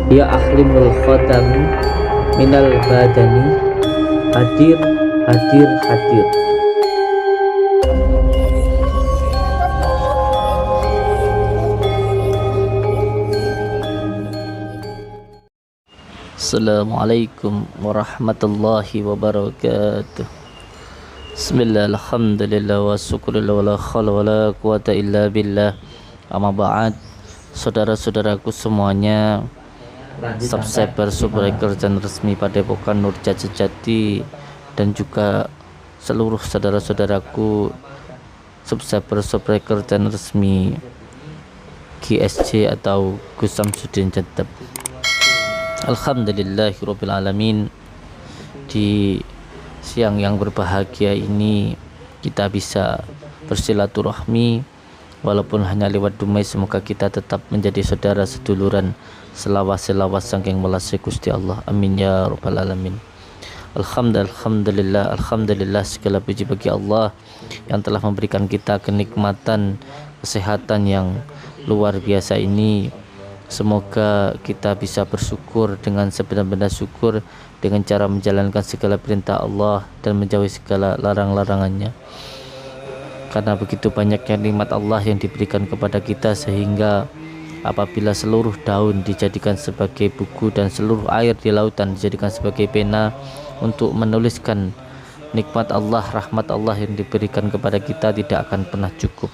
Ya ahlimul khatami minal badani, hadir hadir hadir. Assalamualaikum warahmatullahi wabarakatuh. Bismillah, alhamdulillah, wa syukurillah, wa la khawla wa la quwata illa billah. Amma ba'd. Saudara-saudaraku semuanya, subscriber channel resmi Padepokan Nur Sejati, dan juga seluruh saudara-saudaraku subscriber channel resmi GSC atau Gus Samsudin Jantep. Alhamdulillahirabbil alamin. Di siang yang berbahagia ini kita bisa bersilaturahmi walaupun hanya lewat dumai. Semoga kita tetap menjadi saudara seduluran, selawas saking melasi Gusti Allah. Amin ya rabbal alamin. Alhamdulillah, segala puji bagi Allah yang telah memberikan kita kenikmatan kesehatan yang luar biasa ini. Semoga kita bisa bersyukur dengan sebenar-benar syukur, dengan cara menjalankan segala perintah Allah dan menjauhi segala larang-larangannya. Karena begitu banyaknya nikmat Allah yang diberikan kepada kita, sehingga apabila seluruh daun dijadikan sebagai buku dan seluruh air di lautan dijadikan sebagai pena untuk menuliskan nikmat Allah, rahmat Allah yang diberikan kepada kita, tidak akan pernah cukup.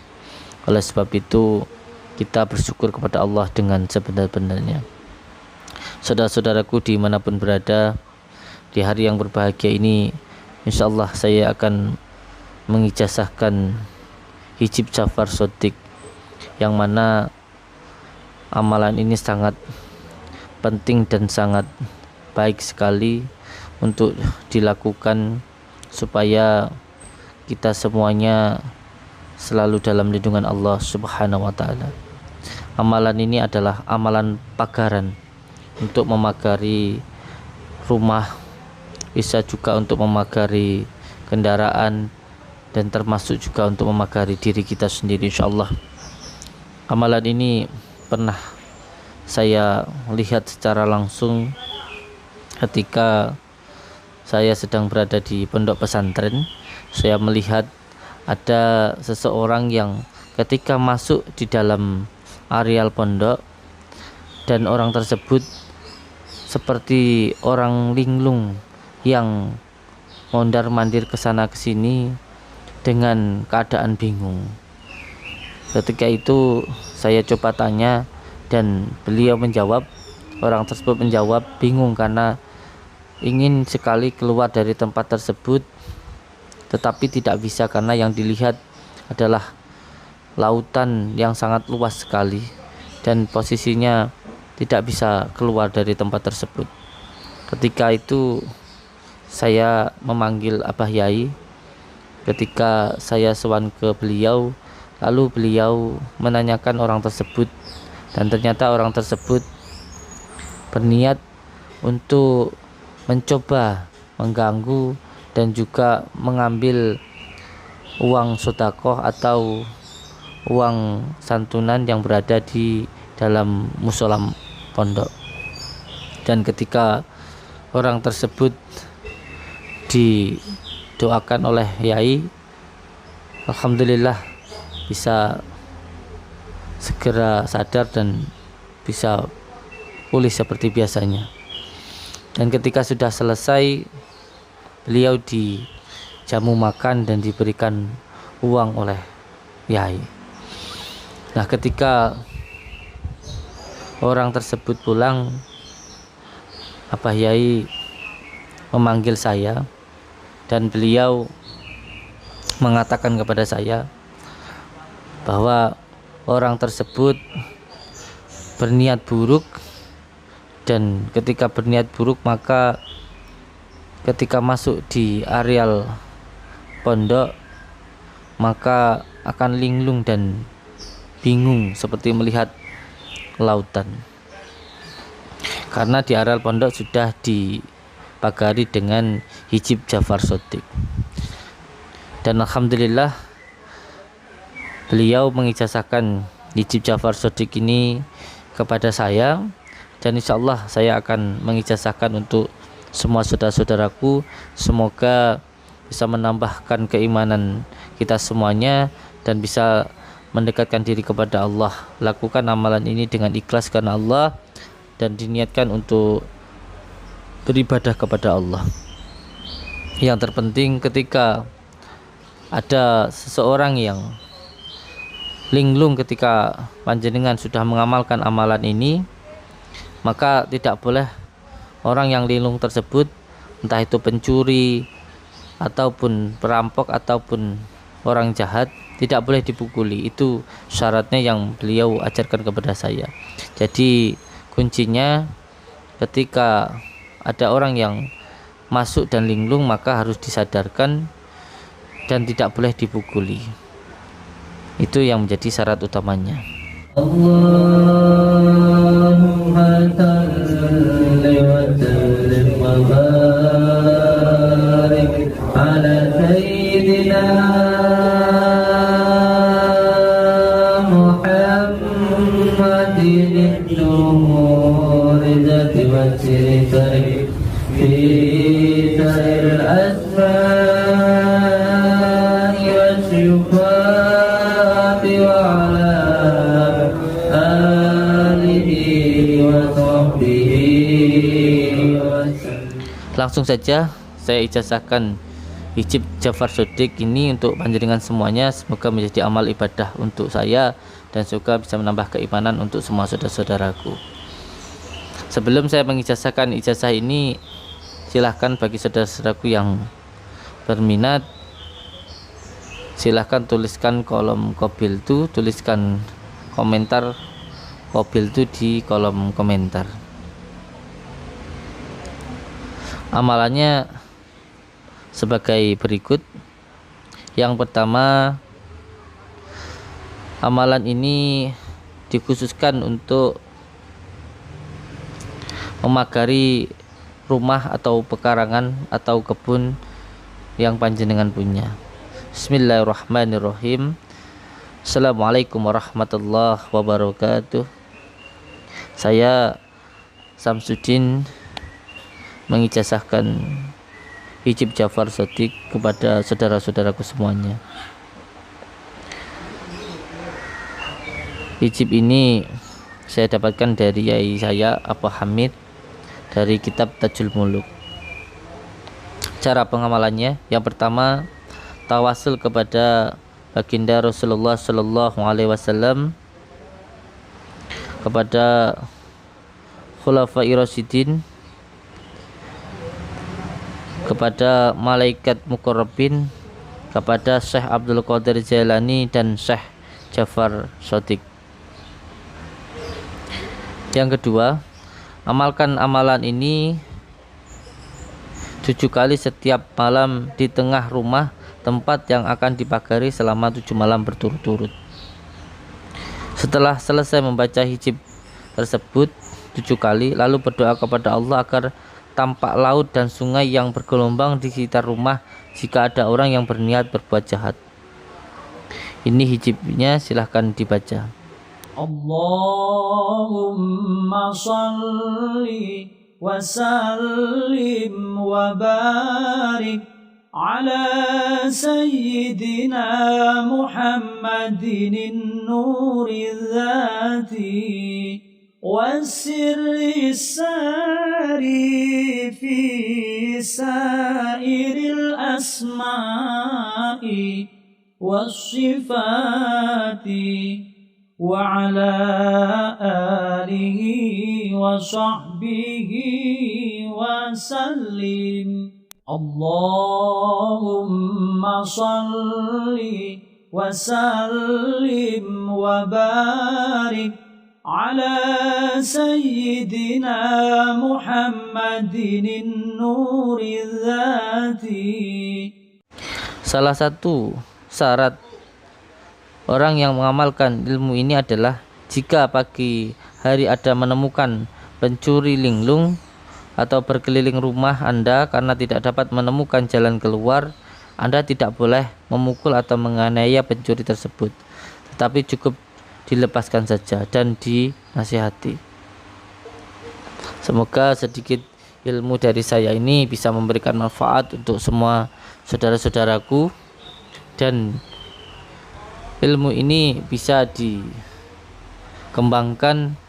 Oleh sebab itu kita bersyukur kepada Allah dengan sebenar-benarnya. Saudara-saudaraku dimanapun berada, di hari yang berbahagia ini insyaallah saya akan mengijazahkan hijib Ja'far Shadiq, yang mana amalan ini sangat penting dan sangat baik sekali untuk dilakukan supaya kita semuanya selalu dalam lindungan Allah Subhanahu wa taala. Amalan ini adalah amalan pagaran untuk memagari rumah, bisa juga untuk memagari kendaraan, dan termasuk juga untuk memagari diri kita sendiri insyaallah. Amalan ini pernah saya lihat secara langsung ketika saya sedang berada di pondok pesantren. Saya melihat ada seseorang yang ketika masuk di dalam areal pondok, dan orang tersebut seperti orang linglung yang mondar-mandir ke sana ke sini dengan keadaan bingung. Ketika itu saya coba tanya dan beliau menjawab, orang tersebut menjawab bingung karena ingin sekali keluar dari tempat tersebut, tetapi tidak bisa karena yang dilihat adalah lautan yang sangat luas sekali dan posisinya tidak bisa keluar dari tempat tersebut. Ketika itu saya memanggil Abah Yai. Ketika saya sowan ke beliau, lalu beliau menanyakan orang tersebut, dan ternyata orang tersebut berniat untuk mencoba mengganggu dan juga mengambil uang sedekah atau uang santunan yang berada di dalam musola pondok. Dan ketika orang tersebut didoakan oleh Yai, alhamdulillah bisa segera sadar dan bisa pulih seperti biasanya. Dan ketika sudah selesai, beliau dijamu makan dan diberikan uang oleh Yai. Nah, ketika orang tersebut pulang, Abah Yai memanggil saya dan beliau mengatakan kepada saya bahwa orang tersebut berniat buruk, dan ketika berniat buruk maka ketika masuk di areal pondok maka akan linglung dan bingung seperti melihat lautan, karena di areal pondok sudah dipagari dengan hijib Ja'far Shadiq. Dan alhamdulillah beliau mengijazahkan hijib Ja'far Shadiq ini kepada saya, dan insya Allah saya akan mengijazahkan untuk semua saudara-saudaraku. Semoga bisa menambahkan keimanan kita semuanya dan bisa mendekatkan diri kepada Allah. Lakukan amalan ini dengan ikhlas karena Allah dan diniatkan untuk beribadah kepada Allah. Yang terpenting ketika ada seseorang yang linglung ketika panjenengan sudah mengamalkan amalan ini, maka tidak boleh orang yang linglung tersebut, entah itu pencuri ataupun perampok ataupun orang jahat, tidak boleh dipukuli. Itu syaratnya yang beliau ajarkan kepada saya. Jadi kuncinya ketika ada orang yang masuk dan linglung, maka harus disadarkan dan tidak boleh dipukuli. Itu yang menjadi syarat utamanya. Allahumma salli wa sallim wa barik ala sayyidina Muhammadin nuri wa sirri fi sa'ir asma'i wa sifati wa ala Langsung saja saya ijazahkan hijab Ja'far Shadiq ini untuk panjenengan semuanya. Semoga menjadi amal ibadah untuk saya dan semoga bisa menambah keimanan untuk semua saudara-saudaraku. Sebelum saya mengijazahkan ijazah ini, silahkan bagi saudara-saudaraku yang berminat, silahkan tuliskan kolom Qabil itu, tuliskan komentar Qabil itu di kolom komentar. Amalannya sebagai berikut. Yang pertama, amalan ini dikhususkan untuk memagari rumah atau pekarangan atau kebun yang panjenengan punya. Bismillahirrahmanirrahim. Assalamualaikum warahmatullahi wabarakatuh. Saya Samsudin mengijazahkan hijab Ja'far Shadiq kepada saudara-saudaraku semuanya. Hijab ini saya dapatkan dari yai saya Abu Hamid dari kitab Tajul Muluk. Cara pengamalannya, yang pertama, tawasul kepada baginda Rasulullah Sallallahu Alaihi Wasallam, kepada Khulafa'i Rasyidin, kepada malaikat muqarrabin, kepada Syekh Abdul Qadir Jailani dan Syekh Ja'far Shadiq. Yang kedua, amalkan amalan ini 7 kali setiap malam di tengah rumah, tempat yang akan dipagari selama 7 malam berturut-turut. Setelah selesai membaca hijab tersebut 7 kali, lalu berdoa kepada Allah agar tampak laut dan sungai yang bergelombang di sekitar rumah jika ada orang yang berniat berbuat jahat. Ini hijabnya, silahkan dibaca. Allahumma salli wa sallim wa barik ala sayyidina Muhammadin nuri dzati والسر الساري في سائر الأسماء والصفات وعلى آله وصحبه وسلم اللهم صل وسلم وبارك على سيدنا محمد النور الذاتي. Salah satu syarat orang yang mengamalkan ilmu ini adalah jika pagi hari ada menemukan pencuri linglung atau berkeliling rumah Anda karena tidak dapat menemukan jalan keluar, Anda tidak boleh memukul atau menganiaya pencuri tersebut, tetapi cukup dilepaskan saja dan dinasihati. Semoga sedikit ilmu dari saya ini bisa memberikan manfaat untuk semua saudara-saudaraku, dan ilmu ini bisa dikembangkan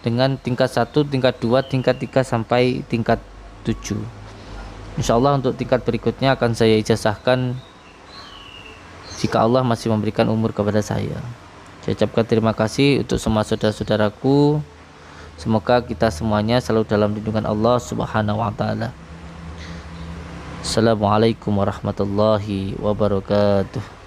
dengan tingkat 1, tingkat 2, tingkat 3 sampai tingkat 7. Insyaallah untuk tingkat berikutnya akan saya ijazahkan jika Allah masih memberikan umur kepada saya. Saya ucapkan terima kasih untuk semua saudara-saudaraku. Semoga kita semuanya selalu dalam lindungan Allah Subhanahu wa taala. Assalamualaikum warahmatullahi wabarakatuh.